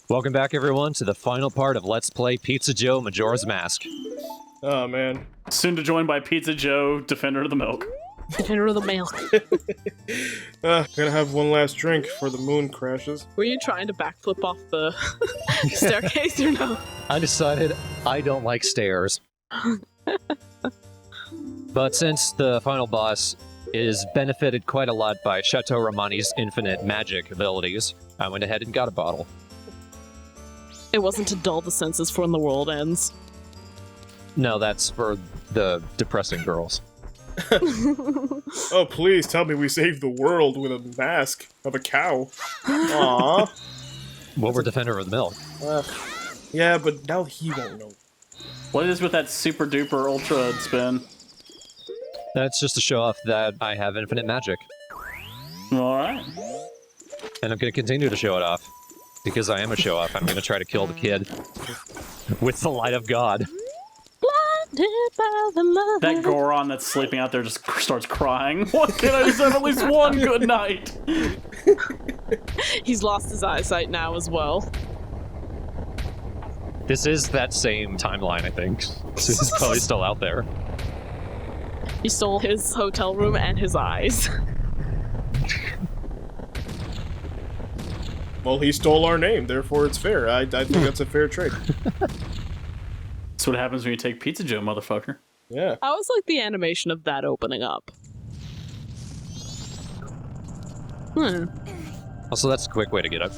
Welcome back, everyone, to the final part of Let's Play Pizza Joe Majora's Mask. Oh, man. Soon to join by Pizza Joe, Defender of the Milk. Defender of the milk. Gonna have one last drink before the moon crashes. Were you trying to backflip off the staircase or no? I decided I don't like stairs. But since the final boss is benefited quite a lot by Chateau Romani's infinite magic abilities, I went ahead and got a bottle. It wasn't to dull the senses for when the world ends. No, that's for the depressing girls. Oh, please tell me we saved the world with a mask of a cow. Aww. Well, we're Defender of the Milk. Yeah, but now he won't know. What is with that super duper ultra spin? That's just to show off that I have infinite magic. Alright. And I'm going to continue to show it off. Because I am a show-off. I'm going to try to kill the kid. With the light of God. Blinded by the light. That Goron that's sleeping out there just starts crying. Why can't I just have at least one good night? He's lost his eyesight now as well. This is that same timeline, I think. So he's probably still out there. He stole his hotel room and his eyes. Well, he stole our name, therefore it's fair. I think that's a fair trade. That's what happens when you take Pizza Joe, motherfucker. Yeah. I was like the animation of that opening up. Also, that's a quick way to get up.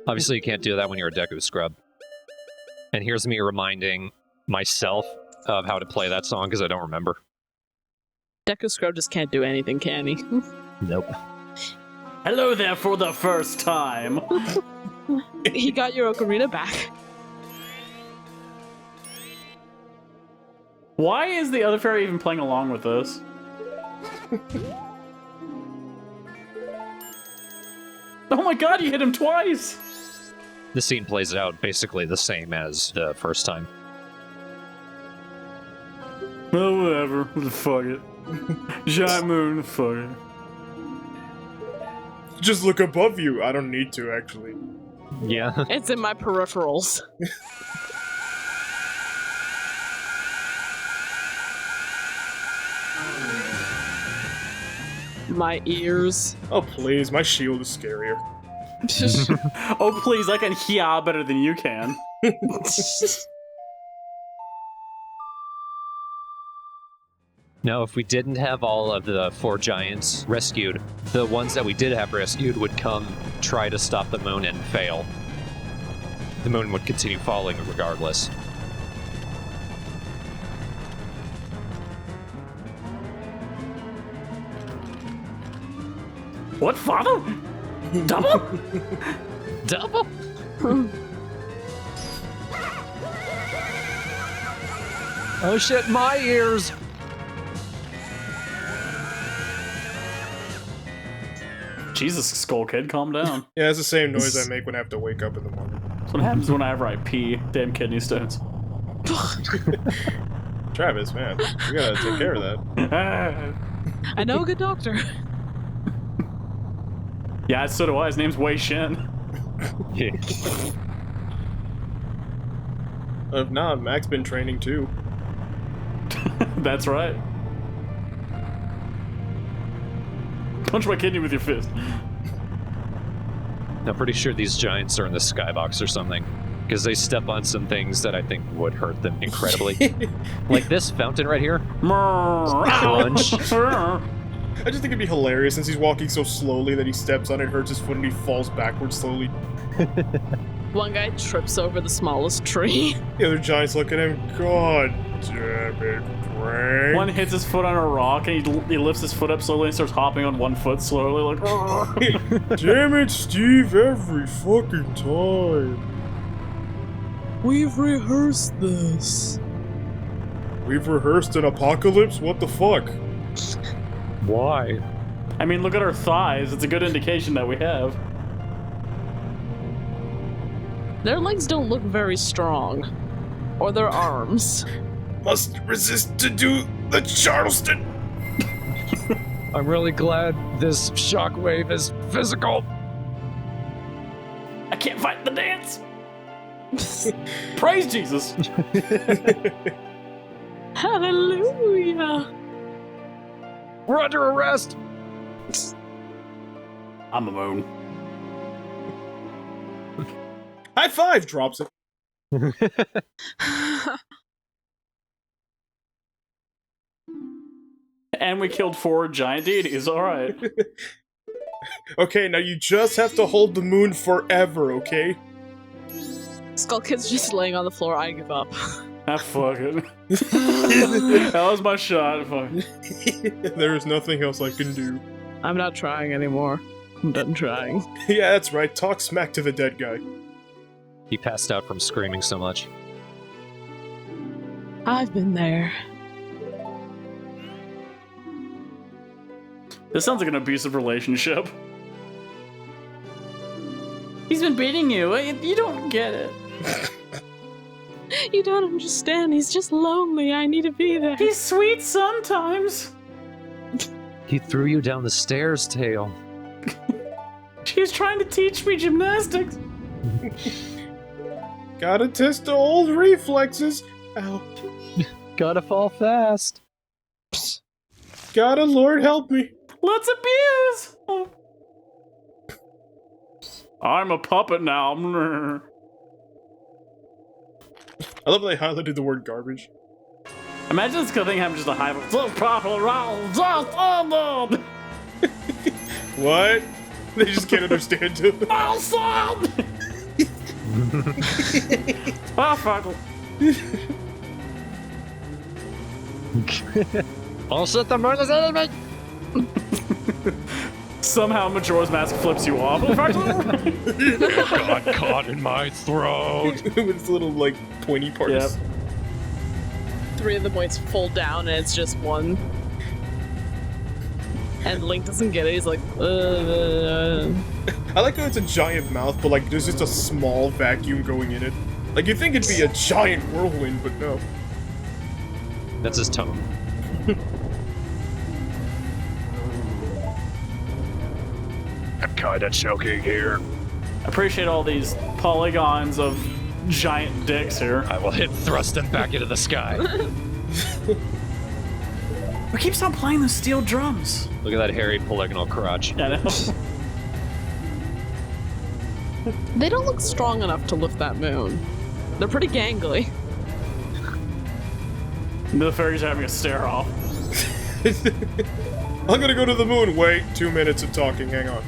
Obviously, you can't do that when you're a Deku scrub. And here's me reminding myself of how to play that song, because I don't remember. Deku Scrub just can't do anything, can he? Nope. Hello there for the first time. He got your ocarina back. Why is the other fairy even playing along with this? Oh my god, you hit him twice! The scene plays out basically the same as the first time. Oh, whatever. Fuck it. Giant moon, fuck it. Just look above you. I don't need to, actually. Yeah. It's in my peripherals. My ears. Oh, please. My shield is scarier. Oh, please, I can hear better than you can. Now, if we didn't have all of the 4 giants rescued, the ones that we did have rescued would come try to stop the moon and fail. The moon would continue falling regardless. What, father? Double? Double? Oh shit, my ears! Jesus, Skull Kid, calm down. Yeah, it's the same noise I make when I have to wake up in the morning. That's what happens whenever I pee. Damn kidney stones. Travis, man. You gotta take care of that. I know a good doctor. Yeah, so do I. His name's Wei Shin. Yeah. If not, Mac's been training too. That's right. Punch my kidney with your fist. I'm pretty sure these giants are in the skybox or something, because they step on some things that I think would hurt them incredibly. Like this fountain right here. Crunch. I just think it'd be hilarious since he's walking so slowly that he steps on it, hurts his foot, and he falls backwards slowly. One guy trips over the smallest tree. The other giants look at him. God damn it, Frank. One hits his foot on a rock and he lifts his foot up slowly and starts hopping on one foot slowly, like. Damn it, Steve! Every fucking time. We've rehearsed this. We've rehearsed an apocalypse. What the fuck? Why? I mean, look at our thighs. It's a good indication that we have. Their legs don't look very strong. Or their arms. Must resist to do the Charleston. I'm really glad this shockwave is physical. I can't fight the dance. Praise Jesus. Hallelujah. We're under arrest! I'm a moon. High five! Drops it. And we killed 4 giant deities. All right. Okay, now you just have to hold the moon forever, okay? Skull Kid's just laying on the floor. I give up. Ah, fuck it. That was my shot. Fuck. There is nothing else I can do. I'm not trying anymore. I'm done trying. Yeah, that's right. Talk smack to the dead guy. He passed out from screaming so much. I've been there. This sounds like an abusive relationship. He's been beating you. You don't get it. You don't understand. He's just lonely. I need to be there. He's sweet sometimes. He threw you down the stairs, Tail. She's trying to teach me gymnastics. Gotta test the old reflexes. Ow. Gotta fall fast. Gotta Lord help me. Let's abuse. Oh. I'm a puppet now. I love that they highlighted the word garbage. Imagine this kind of thing happened just a high. What? They just can't understand him. All set the murder's enemy! Somehow Majora's Mask flips you off. Got caught in my throat. With its little, like, pointy parts. Yep. 3 of the points fall down, and it's just 1. And Link doesn't get it. He's like, I like how it's a giant mouth, but, like, there's just a small vacuum going in it. Like, you'd think it'd be a giant whirlwind, but no. That's his tone. I'm kinda choking here. Appreciate all these polygons of giant dicks here. I will hit thrust him back into the sky. We keep on playing those steel drums. Look at that hairy polygonal crotch. I know. they don't look strong enough to lift that moon. They're pretty gangly. The fairies are having a stare off. I'm gonna go to the moon. Wait, 2 minutes of talking. Hang on.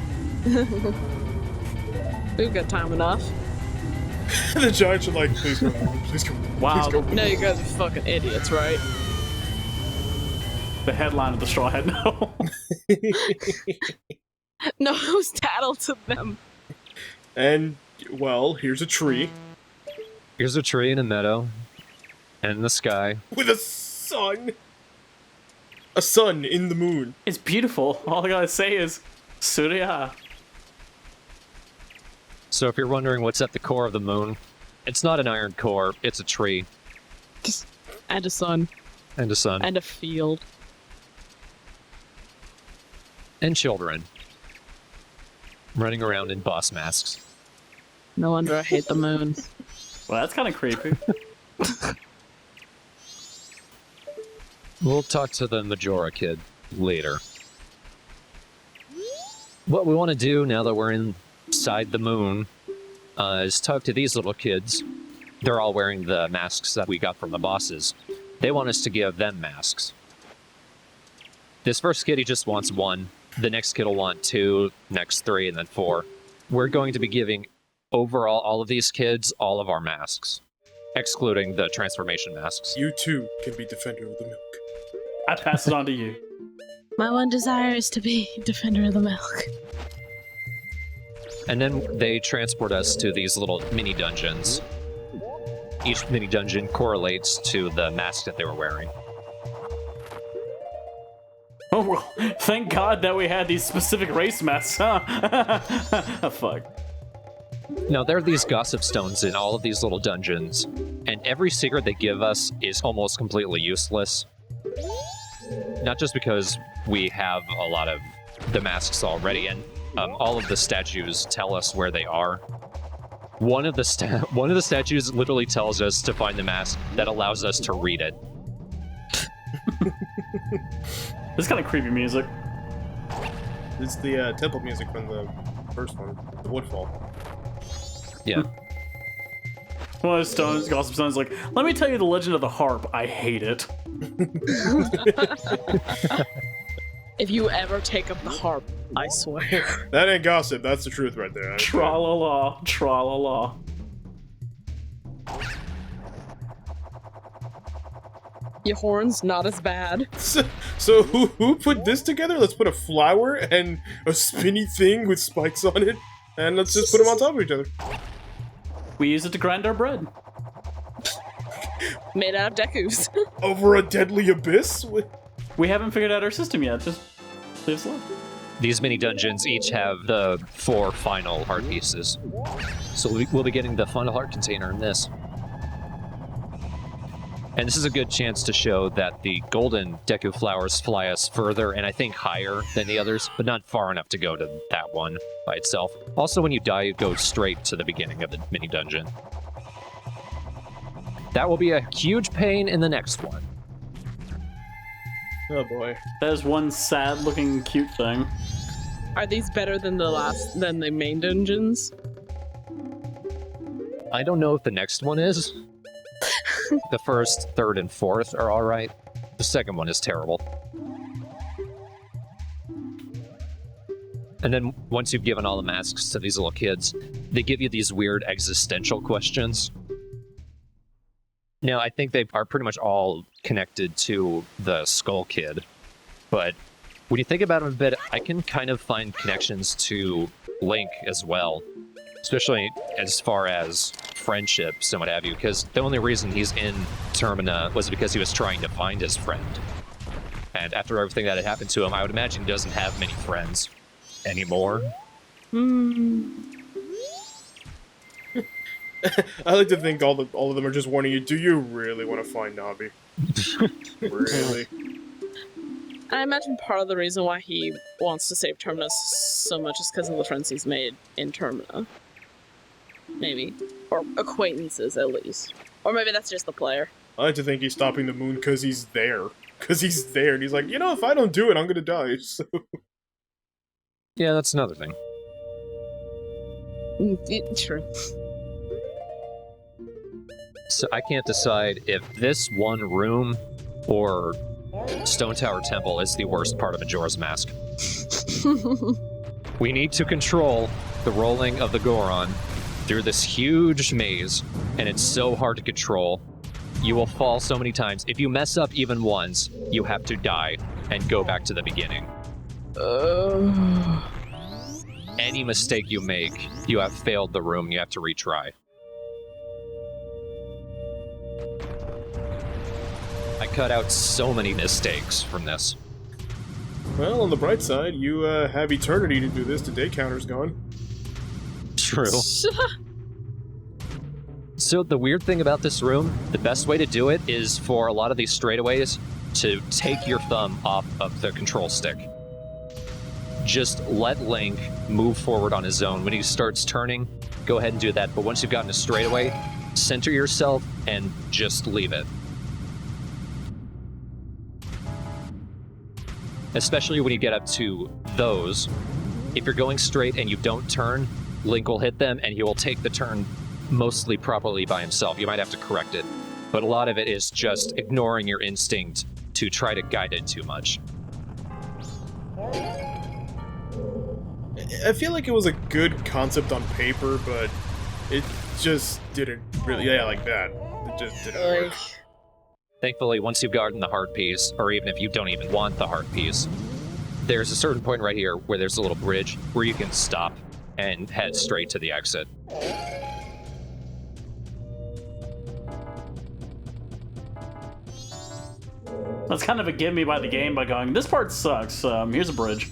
We've got time enough. The giants are like, please go, please go, Wow. please go. No, you guys are fucking idiots, right? The headline of the TheStrawhatNO. No, who's tattled to them? And, well, here's a tree. Here's a tree in a meadow. And in the sky. With a sun! A sun in the moon. It's beautiful. All I gotta say is, Surya. So if you're wondering what's at the core of the moon, it's not an iron core, it's a tree. And a sun. And a sun. And a field. And children. Running around in boss masks. No wonder I hate the moon. Well, that's kind of creepy. We'll talk to the Majora kid later. What we want to do now that we're inside the moon is talk to these little kids. They're all wearing the masks that we got from the bosses. They want us to give them masks. This first kid, he just wants 1. The next kid will want 2, next 3, and then 4. We're going to be giving overall all of these kids all of our masks, excluding the transformation masks. You too can be Defender of the Milk. I pass it on to you. My one desire is to be Defender of the Milk. And then they transport us to these little mini dungeons. Each mini dungeon correlates to the mask that they were wearing. Oh, well, thank God that we had these specific race masks, huh? Oh, fuck. Now, there are these gossip stones in all of these little dungeons, and every secret they give us is almost completely useless. Not just because we have a lot of the masks already, and all of the statues tell us where they are. One of the statues literally tells us to find the mask that allows us to read it. This kind of creepy music. It's the temple music from the first one, the Woodfall. Yeah. One of those stones, gossip stones, like, let me tell you the legend of the harp. I hate it. If you ever take up the harp, I swear. That ain't gossip, that's the truth right there. Tra-la-la, tra-la-la. Your horn's not as bad. So who put this together? Let's put a flower and a spinny thing with spikes on it, and let's just put them on top of each other. We use it to grind our bread. Made out of Dekus. Over a deadly abyss? We haven't figured out our system yet. Just leave us alone. These mini dungeons each have the 4 final heart pieces. So we'll be getting the final heart container in this. And this is a good chance to show that the golden Deku flowers fly us further and I think higher than the others, but not far enough to go to that one by itself. Also, when you die, you go straight to the beginning of the mini dungeon. That will be a huge pain in the next one. Oh boy. That is one sad-looking cute thing. Are these better than than the main dungeons? I don't know if the next one is. The first, third, and fourth are alright. The second one is terrible. And then once you've given all the masks to these little kids, they give you these weird existential questions. Now, I think they are pretty much all connected to the Skull Kid, but when you think about them a bit, I can kind of find connections to Link as well, especially as far as friendships and what have you, because the only reason he's in Termina was because he was trying to find his friend. And after everything that had happened to him, I would imagine he doesn't have many friends anymore. I like to think all of them are just warning you, do you really want to find Nabi? Really? I imagine part of the reason why he wants to save Terminus so much is because of the friends he's made in Termina. Maybe. Or acquaintances, at least. Or maybe that's just the player. I like to think he's stopping the moon because he's there. Because he's there, and he's like, you know, if I don't do it, I'm gonna die, so... Yeah, that's another thing. True. So I can't decide if this one room or Stone Tower Temple is the worst part of Majora's Mask. We need to control the rolling of the Goron through this huge maze, and it's so hard to control. You will fall so many times. If you mess up even once, you have to die and go back to the beginning. Any mistake you make, you have failed the room, you have to retry. I cut out so many mistakes from this. Well, on the bright side, you have eternity to do this. The day counter's gone. True. So the weird thing about this room, the best way to do it is for a lot of these straightaways to take your thumb off of the control stick. Just let Link move forward on his own. When he starts turning, go ahead and do that. But once you've gotten a straightaway, center yourself and just leave it. Especially when you get up to those. If you're going straight and you don't turn, Link will hit them and he will take the turn mostly properly by himself. You might have to correct it. But a lot of it is just ignoring your instinct to try to guide it too much. I feel like it was a good concept on paper, but it just didn't really... Yeah, like that. It just didn't work. Thankfully, once you've gotten the heart piece, or even if you don't even want the heart piece, there's a certain point right here where there's a little bridge where you can stop and head straight to the exit. That's kind of a give me by the game by going, this part sucks, here's a bridge.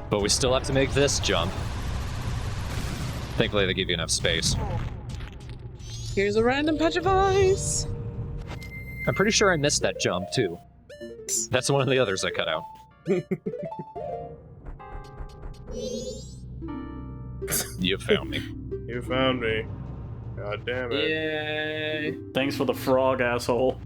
But we still have to make this jump. Thankfully, they give you enough space. Here's a random patch of ice. I'm pretty sure I missed that jump, too. That's one of the others I cut out. You found me. You found me. God damn it. Yay. Thanks for the frog, asshole.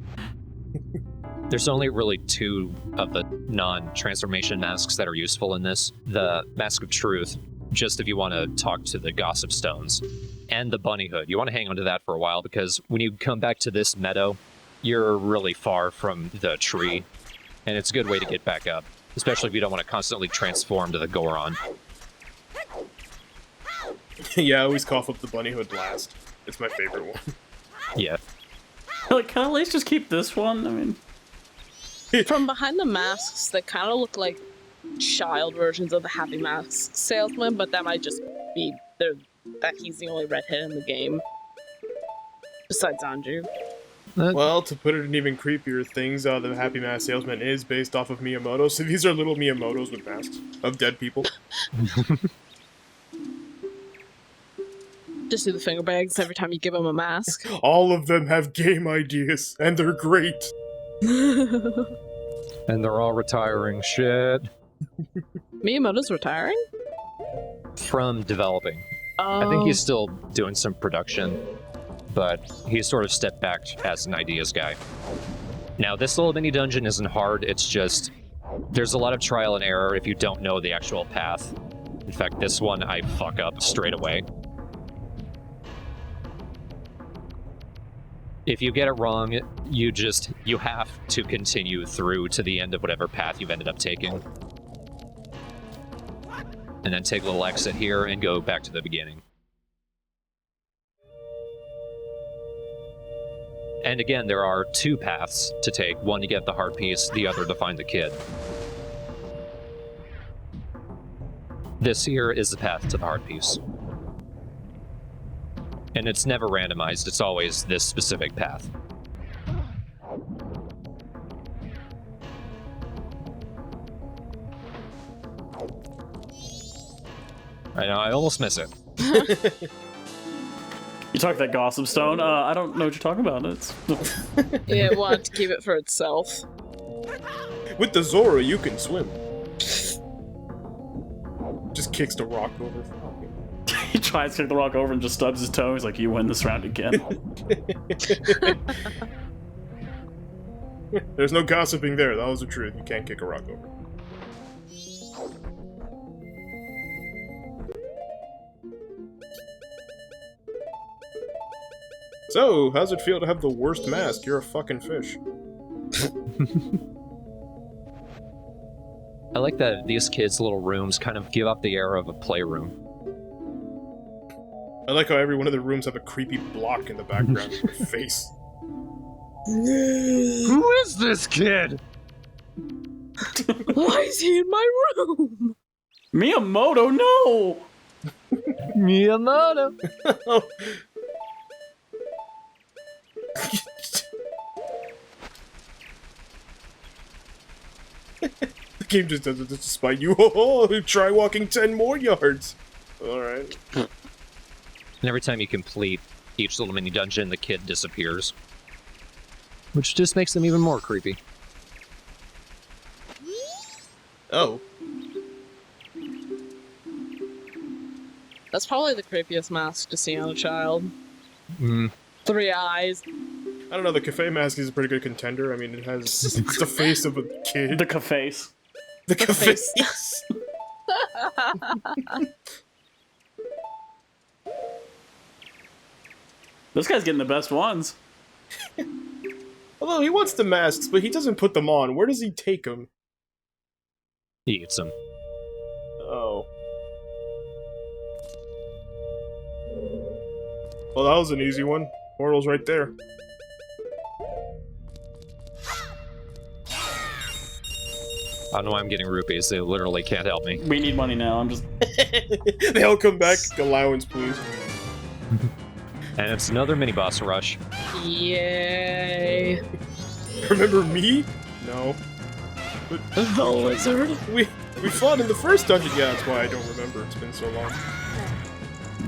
There's only really two of the non-transformation masks that are useful in this. The Mask of Truth, just if you want to talk to the Gossip Stones, and the Bunny Hood. You want to hang on to that for a while, because when you come back to this meadow, you're really far from the tree, and it's a good way to get back up, especially if you don't want to constantly transform to the Goron. Yeah, I always cough up the Bunny Hood last. It's my favorite one. Yeah. Like, can I at least just keep this one? I mean... From behind the masks, they kind of look like child versions of the Happy Mask salesman, but that might just be that he's the only redhead in the game. Besides Anju. Well, to put it in even creepier things, the Happy Mask Salesman is based off of Miyamoto, so these are little Miyamotos with masks of dead people. Just do the finger bags every time you give him a mask. All of them have game ideas, and they're great. And they're all retiring. Shit. Miyamoto's retiring? From developing. Oh. I think he's still doing some production, but he's sort of stepped back as an ideas guy. Now, this little mini dungeon isn't hard, it's just there's a lot of trial and error if you don't know the actual path. In fact, this one I fuck up straight away. If you get it wrong, you have to continue through to the end of whatever path you've ended up taking. And then take a little exit here and go back to the beginning. And again, there are two paths to take. One to get the heart piece, the other to find the kid. This here is the path to the heart piece. And it's never randomized, it's always this specific path. I know, I almost miss it. You talk that Gossip Stone? I don't know what you're talking about. It's... Yeah, it wanted to keep it for itself. With the Zora, you can swim. Just kicks the rock over. He tries to kick the rock over and just stubs his toe. He's like, you win this round again. There's no gossiping there. That was the truth. You can't kick a rock over. So, how's it feel to have the worst mask? You're a fucking fish. I like that these kids' little rooms kind of give up the air of a playroom. I like how every one of the rooms have a creepy block in the background of a face. Who is this kid? Why is he in my room? Miyamoto, no! Miyamoto. The game just does it to spite you. Oh, try walking 10 more yards. Alright. And every time you complete each little mini dungeon, the kid disappears. Which just makes them even more creepy. Oh. That's probably the creepiest mask to see on a child. Mm. 3 eyes. I don't know, the cafe mask is a pretty good contender. I mean, it has the face of a kid. The face. The cafe. This guy's getting the best ones. Although he wants the masks, but he doesn't put them on. Where does he take them? He eats them. Oh. Well, that was an easy one. Portal's right there. I don't know why I'm getting rupees. They literally can't help me. We need money now. I'm just... They all come back. Allowance, please. And it's another mini-boss rush. Yay. Remember me? No. But The lizard. we fought in the first dungeon. Yeah, that's why I don't remember. It's been so long.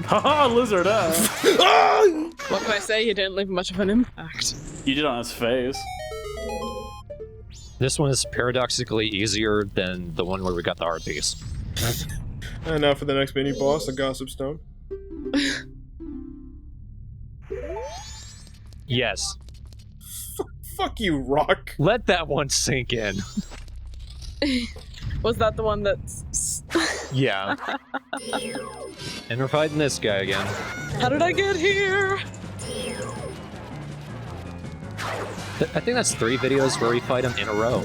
Haha, lizard, Ah! What can I say? You didn't leave much of an impact. You did on his face. This one is paradoxically easier than the one where we got the heart piece. And now for the next mini boss, the Gossip Stone. Yes. Fuck you, Rock. Let that one sink in. Was that the one that's... Yeah. And we're fighting this guy again. How did I get here? I think that's 3 videos where we fight him in a row.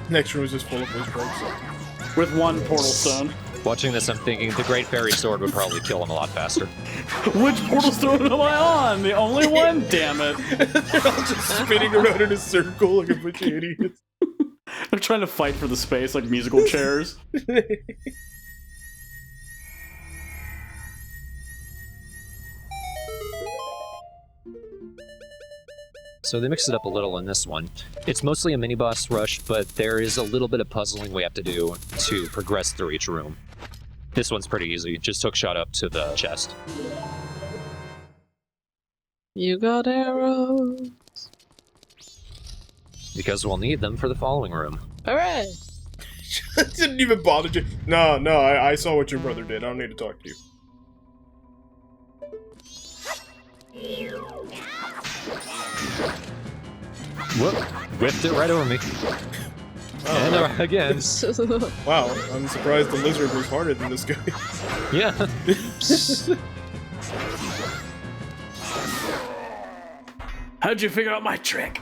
Next room is just full of wizards. With one portal stone. Watching this, I'm thinking the Great Fairy Sword would probably kill him a lot faster. Which portal stone am I on? The only one? Damn it. They're all just spinning around in a circle like a bunch of idiots. They're trying to fight for the space like musical chairs. So they mixed it up a little in this one. It's mostly a mini-boss rush, but there is a little bit of puzzling we have to do to progress through each room. This one's pretty easy. Just hook shot up to the chest. You got arrows. Because we'll need them for the following room. Alright. Didn't even bother you. No, I saw what your brother did. I don't need to talk to you. Whoop! Whipped it right over me. And again. Wow, I'm surprised the lizard was harder than this guy. Yeah. How'd you figure out my trick?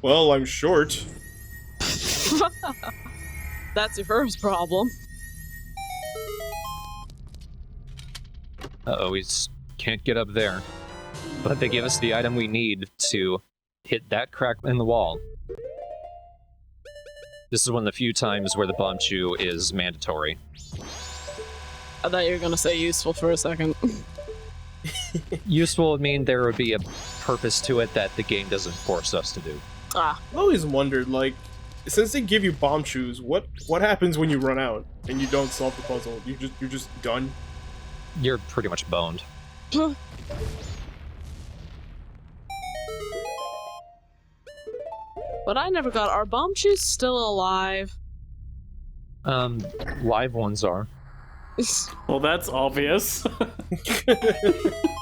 Well, I'm short. That's your first problem. Uh-oh, we can't get up there. But they give us the item we need to hit that crack in the wall. This is one of the few times where the bomb chew is mandatory. I thought you were gonna say useful for a second. Useful would mean there would be a purpose to it that the game doesn't force us to do. Ah. I always wondered, like, since they give you bomb chews, what happens when you run out and you don't solve the puzzle? You're just done. You're pretty much boned. But I never got. Are bomb chews still alive? Live ones are. Well, that's obvious.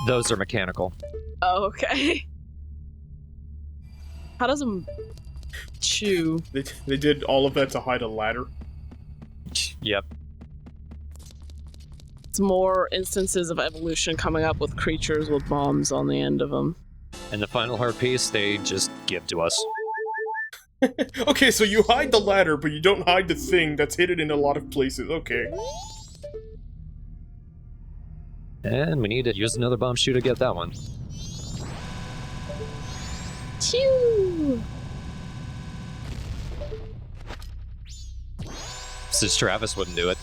Those are mechanical. Oh, okay. How does a chew? They did all of that to hide a ladder. Yep. It's more instances of evolution coming up with creatures with bombs on the end of them. And the final heart piece, they just give to us. Okay, so you hide the ladder, but you don't hide the thing that's hidden in a lot of places. Okay. And we need to use another bomb shoe to get that one. Chew! Since Travis wouldn't do it.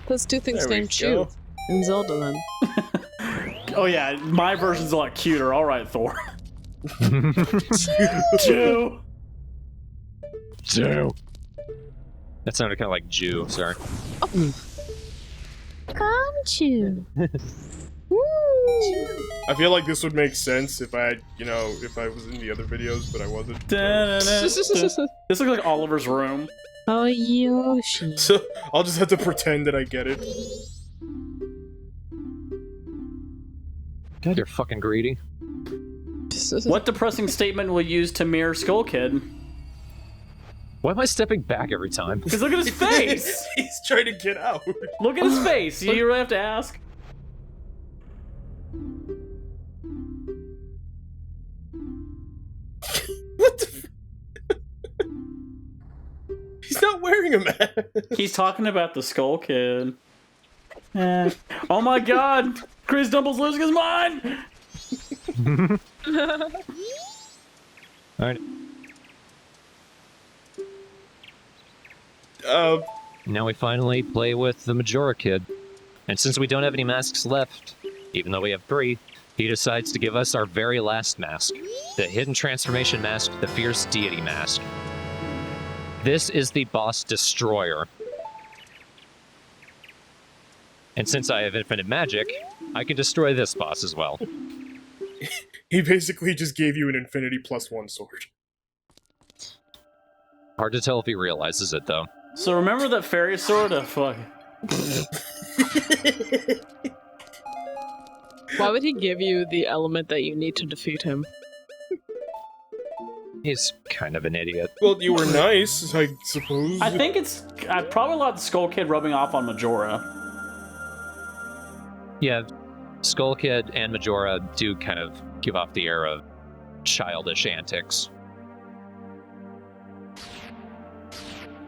Those two things There we named Chew. go. And Zelda then. Oh yeah, my version's a lot cuter. Alright, Thor. Chew! Jew. That sounded kind of like Jew, sorry. Come Chew. I feel like this would make sense if I had, if I was in the other videos, but I wasn't. This looks like Oliver's room. Oh, Yoshi. So I'll just have to pretend that I get it. God, you're fucking greedy. What depressing statement will you use to mirror Skull Kid? Why am I stepping back every time? Because look at his face! He's trying to get out. Look at his face! You really have to ask? What the He's not wearing a mask. He's talking about the Skull Kid. Oh my god! Chris Dumble's losing his mind! Alright. Now we finally play with the Majora kid. And since we don't have any masks left, even though we have 3, he decides to give us our very last mask. The Hidden Transformation Mask, the Fierce Deity Mask. This is the boss destroyer. And since I have infinite magic, I can destroy this boss as well. He basically just gave you an infinity +1 sword. Hard to tell if he realizes it, though. So remember that fairy sword? Fuck. Why would he give you the element that you need to defeat him? He's kind of an idiot. Well, you were nice, I suppose. I think it's probably a lot of the Skull Kid rubbing off on Majora. Yeah, Skull Kid and Majora do kind of give off the air of childish antics.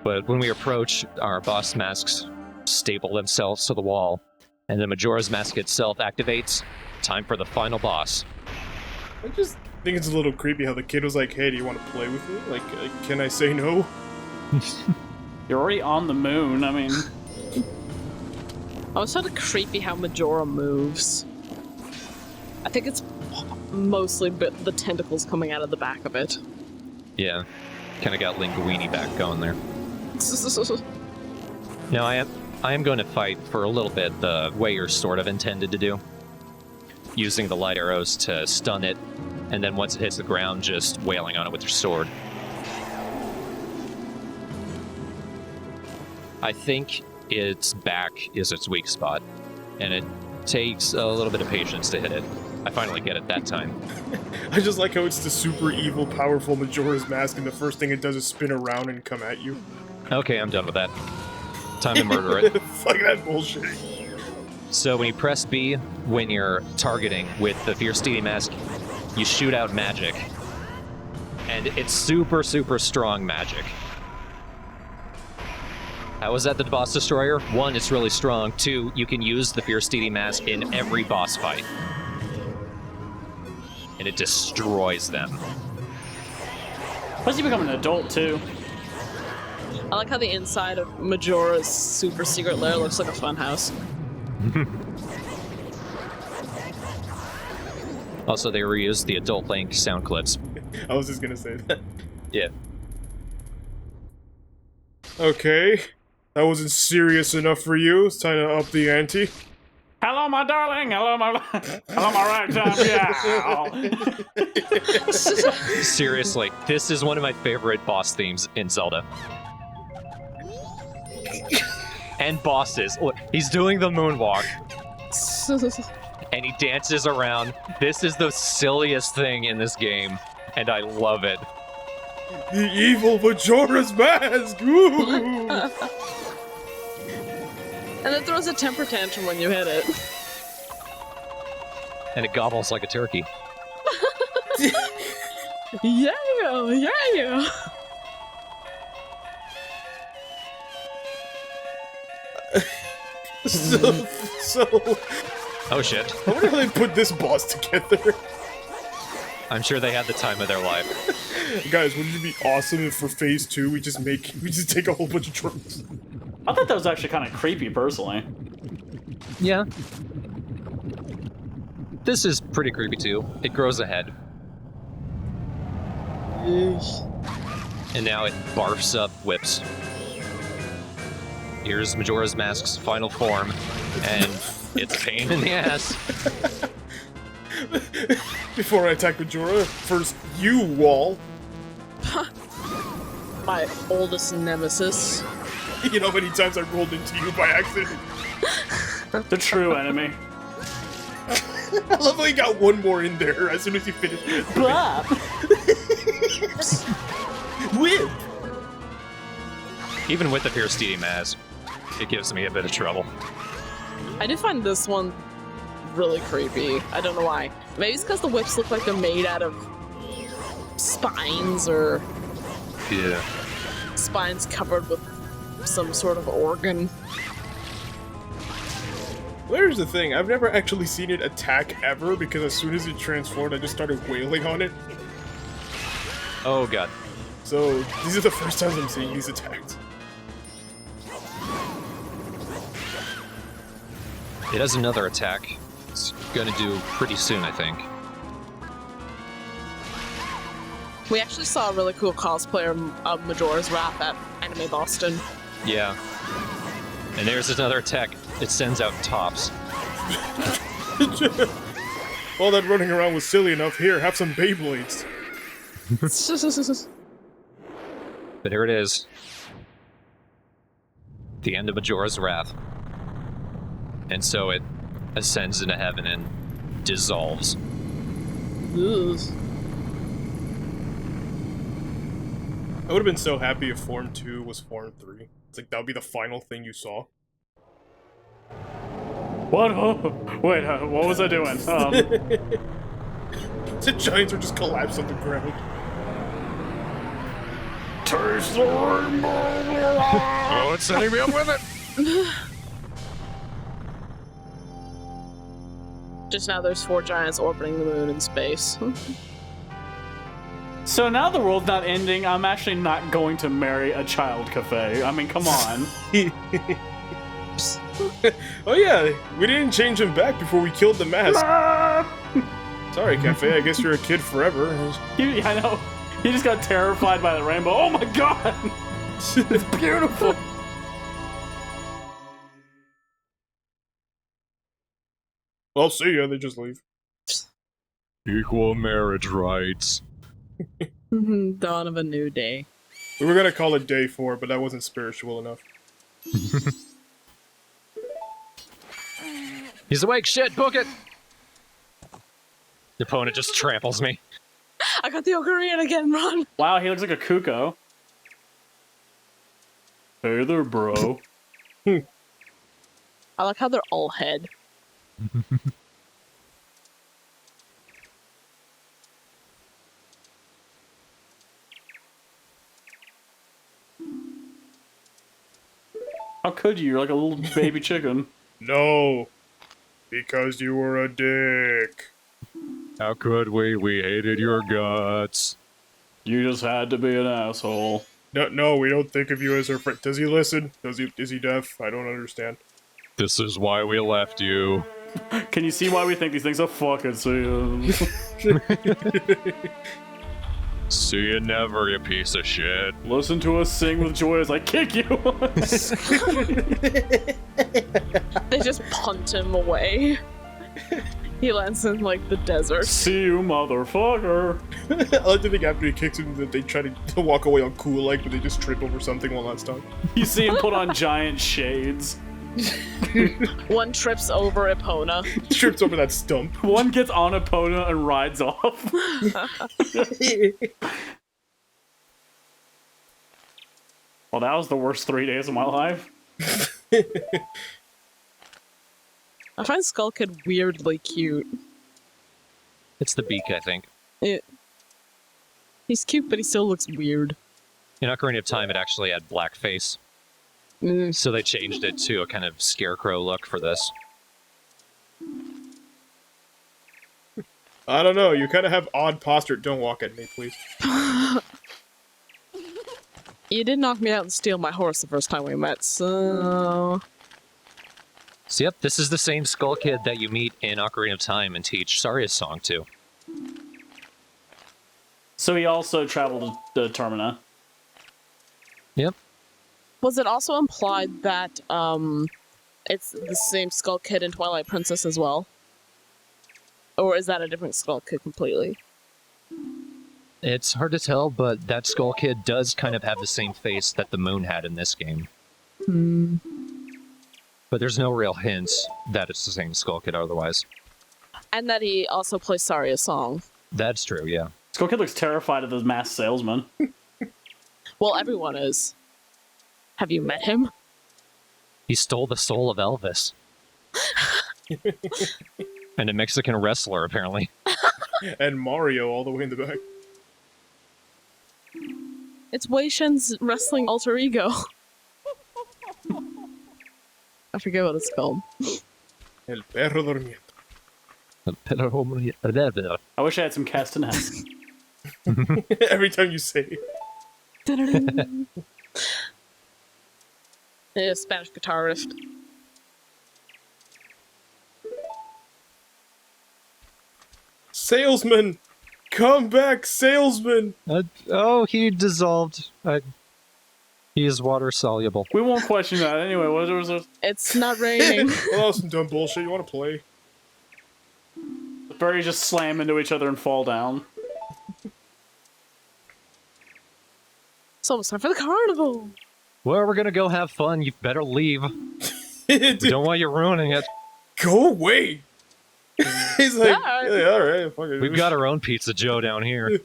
But when we approach, our boss masks staple themselves to the wall, and then Majora's mask itself activates. Time for the final boss. I just think it's a little creepy how the kid was like, hey, do you want to play with me? Like, can I say no? You're already on the moon, I mean... Oh, it's sort of creepy how Majora moves. I think it's mostly the tentacles coming out of the back of it. Yeah, kind of got Linguini back going there. Now I am going to fight for a little bit the way you're sort of intended to do. Using the light arrows to stun it, and then once it hits the ground, just wailing on it with your sword. I think its back is its weak spot, and it takes a little bit of patience to hit it. I finally get it that time. I just like how it's the super evil, powerful Majora's Mask, and the first thing it does is spin around and come at you. Okay, I'm done with that. Time to murder it. Fuck that bullshit. So when you press B, when you're targeting with the Fierce Deity Mask, you shoot out magic. And it's super, super strong magic. How is that the boss destroyer? 1, it's really strong. 2, you can use the Fierce Deity Mask in every boss fight. And it destroys them. Plus you become an adult, too. I like how the inside of Majora's super secret lair looks like a funhouse. Also, they reused the Adult Link sound clips. I was just gonna say that. Yeah. Okay. That wasn't serious enough for you. It's time to up the ante. Hello, my darling. Hello, my ragtime. Yeah. Seriously, this is one of my favorite boss themes in Zelda. And bosses. Look, he's doing the moonwalk. And he dances around. This is the silliest thing in this game, and I love it. The evil Majora's Mask! Ooh. And it throws a temper tantrum when you hit it. And it gobbles like a turkey. Yeah, yeah. So... Oh shit. I wonder how they put this boss together. I'm sure they had the time of their life. Guys, wouldn't it be awesome if for phase 2 we just take a whole bunch of tropes? I thought that was actually kind of creepy, personally. Yeah. This is pretty creepy too. It grows ahead. And now it barfs up whips. Here's Majora's Mask's final form, and it's a pain in the ass. Before I attack Majora, first you, Wall. My oldest nemesis. You know how many times I rolled into you by accident? The true enemy. I love how you got one more in there as soon as you finished it. Blah. Whip! Even with the Fierce Deity Mask, it gives me a bit of trouble. I do find this one really creepy. I don't know why. Maybe it's because the whips look like they're made out of spines or Yeah. spines covered with some sort of organ. Well, here's the thing, I've never actually seen it attack ever, because as soon as it transformed, I just started wailing on it. Oh god. So, these are the first times I'm seeing these attacks. It has another attack. It's gonna do pretty soon, I think. We actually saw a really cool cosplayer of Majora's Wrath at Anime Boston. Yeah. And there's another attack. It sends out tops. All that running around was silly enough. Here, have some Beyblades. But here it is. The end of Majora's Wrath. And so it ascends into heaven and dissolves. Ugh. I would have been so happy if Form 2 was Form 3. It's like, that would be the final thing you saw. What? Oh, wait, what was I doing? The giants are just collapsed on the ground. Taste the rainbow! Oh, it's setting me up with it! Just now there's 4 giants orbiting the moon in space. So now the world's not ending, I'm actually not going to marry a child cafe. I mean, come on. Oh yeah, we didn't change him back before we killed the mask. Sorry, Cafe, I guess you're a kid forever. I know. He just got terrified by the rainbow. Oh my god! It's beautiful! Well, see ya, they just leave. Equal marriage rights. Dawn of a new day. We were gonna call it Day 4, but that wasn't spiritual enough. He's awake, shit, book it! The opponent just tramples me. I got the Ocarina again, Ron! Wow, he looks like a Kuko. Hey there, bro. I like how they're all head. How could you? You're like a little baby chicken. No, because you were a dick. How could we? We hated your guts. You just had to be an asshole. No, we don't think of you as our friend. Does he listen? Is he deaf? I don't understand. This is why we left you. Can you see why we think these things are fucking sin? See you never, you piece of shit. Listen to us sing with joy as I kick you. They just punt him away. He lands in, like, the desert. See you, motherfucker. I like to think after he kicks him that they try to walk away on cool like, but they just trip over something while not stuck. You see him put on giant shades. One trips over Epona. Trips over that stump. One gets on Epona and rides off. Well, that was the worst 3 days of my life. I find Skull Kid weirdly cute. It's the beak, I think. He's cute, but he still looks weird. In Ocarina of Time, it actually had blackface. So they changed it to a kind of scarecrow look for this. I don't know, you kind of have odd posture. Don't walk at me, please. You did knock me out and steal my horse the first time we met, so... So yep, this is the same Skull Kid that you meet in Ocarina of Time and teach Saria's song to. So he also traveled to Termina. Yep. Was it also implied that, it's the same Skull Kid in Twilight Princess as well? Or is that a different Skull Kid completely? It's hard to tell, but that Skull Kid does kind of have the same face that the moon had in this game. But there's no real hints that it's the same Skull Kid otherwise. And that he also plays Saria's song. That's true, yeah. Skull Kid looks terrified of this masked salesman. Well, everyone is. Have you met him? He stole the soul of Elvis. And a Mexican wrestler, apparently. And Mario all the way in the back. It's Wei Shen's wrestling alter ego. I forget what it's called. El perro dormiendo. I wish I had some castanets. Every time you say it. Yeah, Spanish guitar riff. Salesman! Come back, salesman! Oh, he dissolved. He is water soluble. We won't question that anyway. What was it? It's not raining. Well, that was some dumb bullshit. You want to play? The berries just slam into each other and fall down. It's almost time for the carnival. Well, we're gonna go have fun. You better leave. We don't want you ruining it. Go away. He's like, Alright. yeah, all right, fuck it. We've got our own Pizza Joe down here.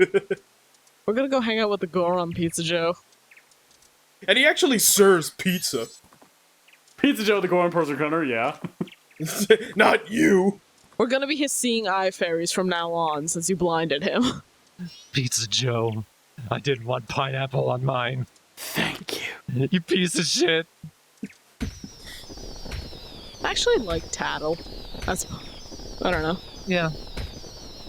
We're gonna go hang out with the Goron Pizza Joe. And he actually serves pizza. Pizza Joe, the Goron person hunter, yeah. Not you. We're gonna be his seeing eye fairies from now on, since you blinded him. Pizza Joe. I didn't want pineapple on mine. Thank you. You piece of shit. I actually like Tattle. I don't know. Yeah.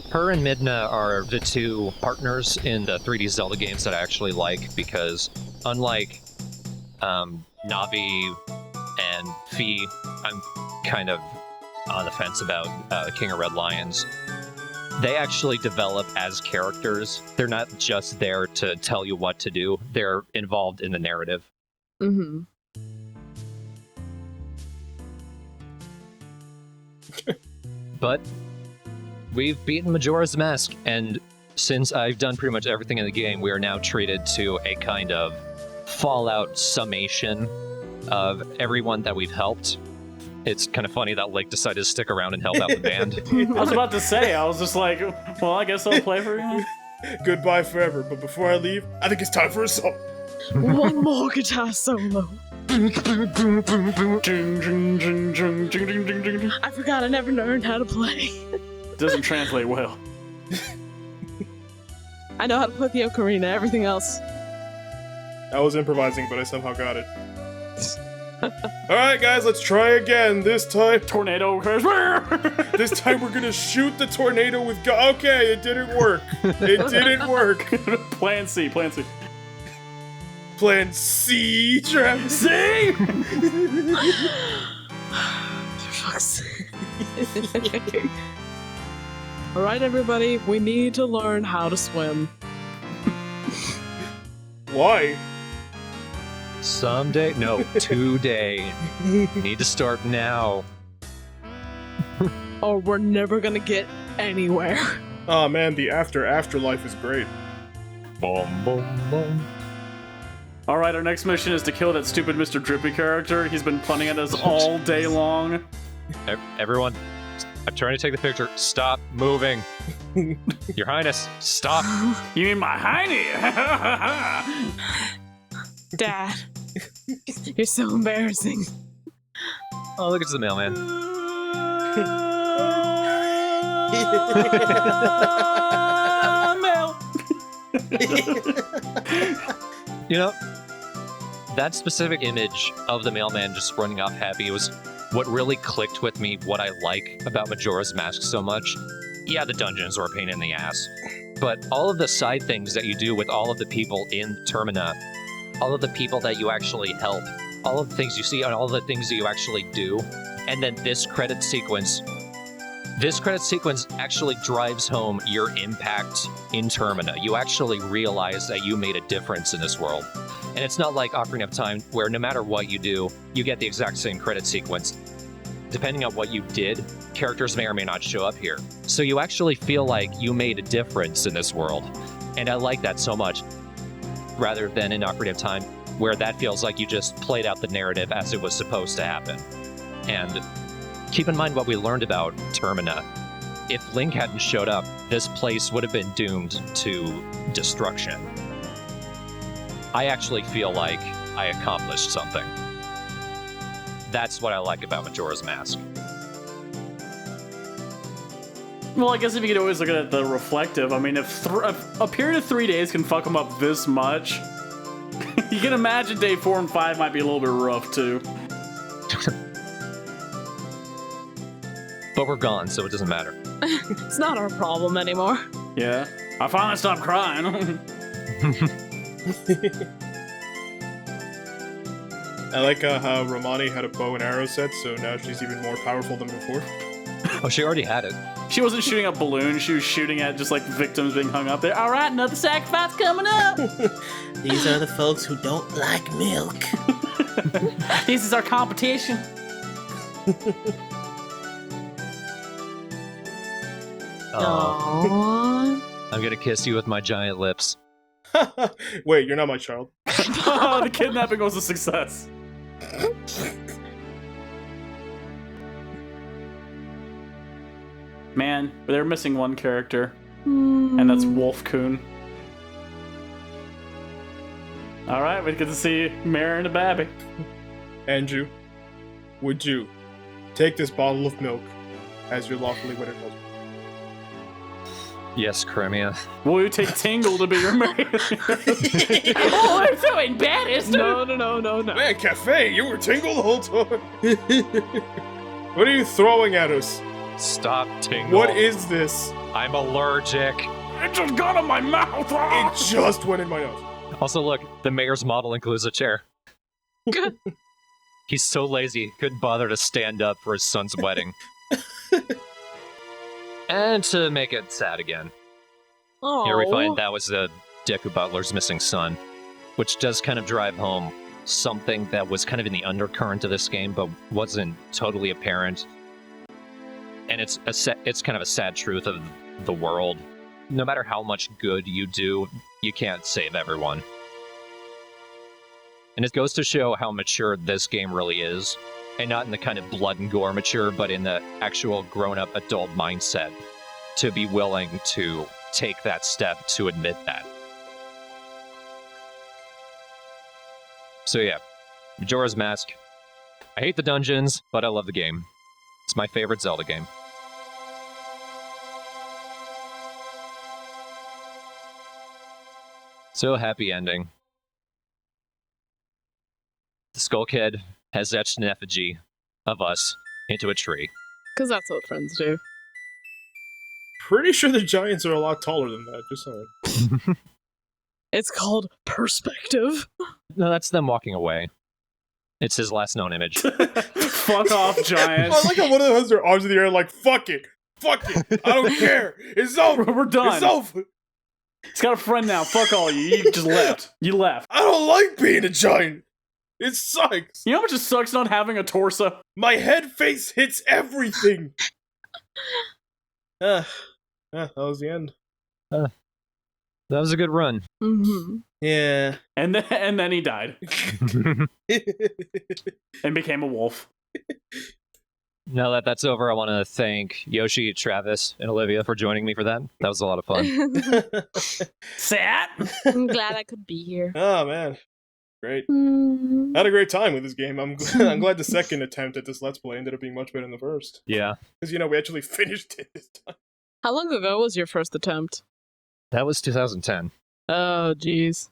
Her and Midna are the two partners in the 3D Zelda games that I actually like because, unlike Navi and Fi, I'm kind of on the fence about King of Red Lions. They actually develop as characters. They're not just there to tell you what to do. They're involved in the narrative. Mm-hmm. But we've beaten Majora's Mask, and since I've done pretty much everything in the game, we are now treated to a kind of Fallout summation of everyone that we've helped. It's kind of funny that Lake decided to stick around and help out the band. I was about to say, I was just like, well, I guess I'll play for you. Goodbye forever, but before I leave, I think it's time for a song. One more guitar solo. I forgot I never learned how to play. Doesn't translate well. I know how to play the ocarina, everything else. I was improvising, but I somehow got it. Alright guys, let's try again. This time, Tornado occurs. this time we're gonna shoot the tornado with okay, it didn't work. It didn't work. Plan C, plan C. Plan C, Travis. C! For fuck's sake. Alright everybody, we need to learn how to swim. Why? Someday, no, today. Need to start now. Or we're never gonna get anywhere. Oh man, the afterlife is great. Boom, boom, boom. Alright, our next mission is to kill that stupid Mr. Drippy character. He's been punning at us all day long. Everyone, I'm trying to take the picture. Stop moving. Your Highness, stop. You mean my hiney? Dad, you're so embarrassing. Oh, look, it's the mailman. You know, that specific image of the mailman just running off happy was what really clicked with me, what I like about Majora's Mask so much. Yeah, the dungeons were a pain in the ass, but all of the side things that you do with all of the people in Termina, all of the people that you actually help, all of the things you see and all of the things that you actually do, and then this credit sequence actually drives home your impact in Termina. You actually realize that you made a difference in this world. And it's not like Ocarina of Time, where no matter what you do, you get the exact same credit sequence. Depending on what you did, characters may or may not show up here. So you actually feel like you made a difference in this world. And I like that so much. Rather than in Ocarina of Time, where that feels like you just played out the narrative as it was supposed to happen. And keep in mind what we learned about Termina. If Link hadn't showed up, this place would have been doomed to destruction. I actually feel like I accomplished something. That's what I like about Majora's Mask. Well, I guess if you could always look at it the reflective, I mean, if a period of 3 days can fuck them up this much, you can imagine day 4 and 5 might be a little bit rough too. But we're gone, so it doesn't matter. It's not our problem anymore. Yeah. I finally stopped crying. I like how Romani had a bow and arrow set, so now she's even more powerful than before. Oh, she already had it. She wasn't shooting at balloons, she was shooting at just like victims being hung up there. Alright, another sacrifice coming up! These are the folks who don't like milk. This is our competition. Oh, I'm gonna kiss you with my giant lips. Wait, you're not my child. The kidnapping was a success. Man, they're missing one character, and that's Wolf Coon. All right, we get to see Mare and a Babby. Andrew, would you take this bottle of milk as your lawfully wedded husband? Yes, Crimea. Will you take Tingle to be your mate? Oh, I'm so embarrassed. No. Man, Cafe, you were Tingle the whole time. What are you throwing at us? Stop, Tingle. What is this? I'm allergic. It just got in my mouth. It just went in my nose. Also, look, the mayor's model includes a chair. Good. He's so lazy, he couldn't bother to stand up for his son's wedding. And to make it sad again, Oh. here we find that was the Deku Butler's missing son, which does kind of drive home something that was kind of in the undercurrent of this game, but wasn't totally apparent. And it's kind of a sad truth of the world. No matter how much good you do, you can't save everyone. And it goes to show how mature this game really is. And not in the kind of blood and gore mature, but in the actual grown-up adult mindset. To be willing to take that step to admit that. So yeah, Majora's Mask. I hate the dungeons, but I love the game. It's my favorite Zelda game. So happy ending. The Skull Kid has etched an effigy of us into a tree. Because that's what friends do. Pretty sure the giants are a lot taller than that, just saying. It's called perspective. No, that's them walking away. It's his last known image. Fuck off, giant. I like how one of them has their arms in the air like, fuck it, I don't care, it's over, We're done. it's over. He's got a friend now. Fuck all you. You just left. You left. I don't like being a giant. It sucks. You know what just sucks not having a torso? My head face hits everything. That was the end. That was a good run. Mm-hmm. Yeah. And then he died and became a wolf. Now that that's over, I want to thank Yoshi, Travis, and Olivia for joining me for that. That was a lot of fun. Sat. I'm glad I could be here. Oh man, great. Mm. I had a great time with this game. I'm glad the second attempt at this Let's Play ended up being much better than the first. Yeah, Because, we actually finished it this time. How long ago was your first attempt? that was 2010. Oh, jeez.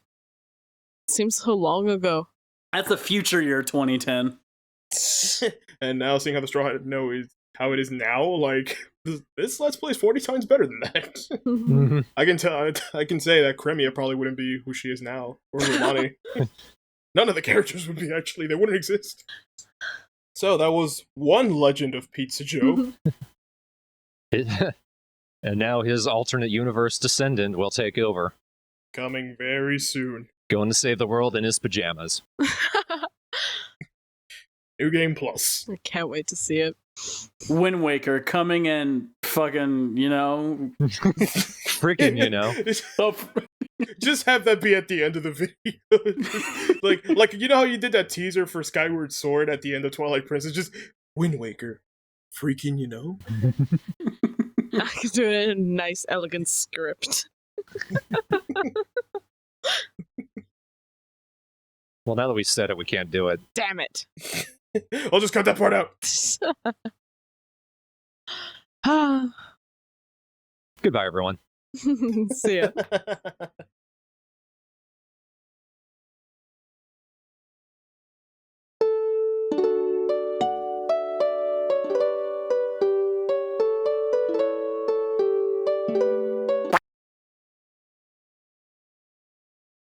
Seems so long ago. That's the future year 2010. And now seeing how TheStrawhatNO is how it is now, like, this Let's Play is 40 times better than that. Mhm. I can say that Crimea probably wouldn't be who she is now, or Romani. None of the characters would be, actually. They wouldn't exist. So that was one Legend of Pizza Joe. And now his alternate universe descendant will take over, Coming very soon. going to save the world in his pajamas. New Game Plus. I can't wait to see it. Wind Waker coming in fucking, Freaking, you know. Just have that be at the end of the video. like you know how you did that teaser for Skyward Sword at the end of Twilight Princess? Just Wind Waker. Freaking, you know? I could do it in a nice, elegant script. Well, now that we said it, we can't do it. Damn it. I'll just cut that part out. Goodbye, everyone. See ya.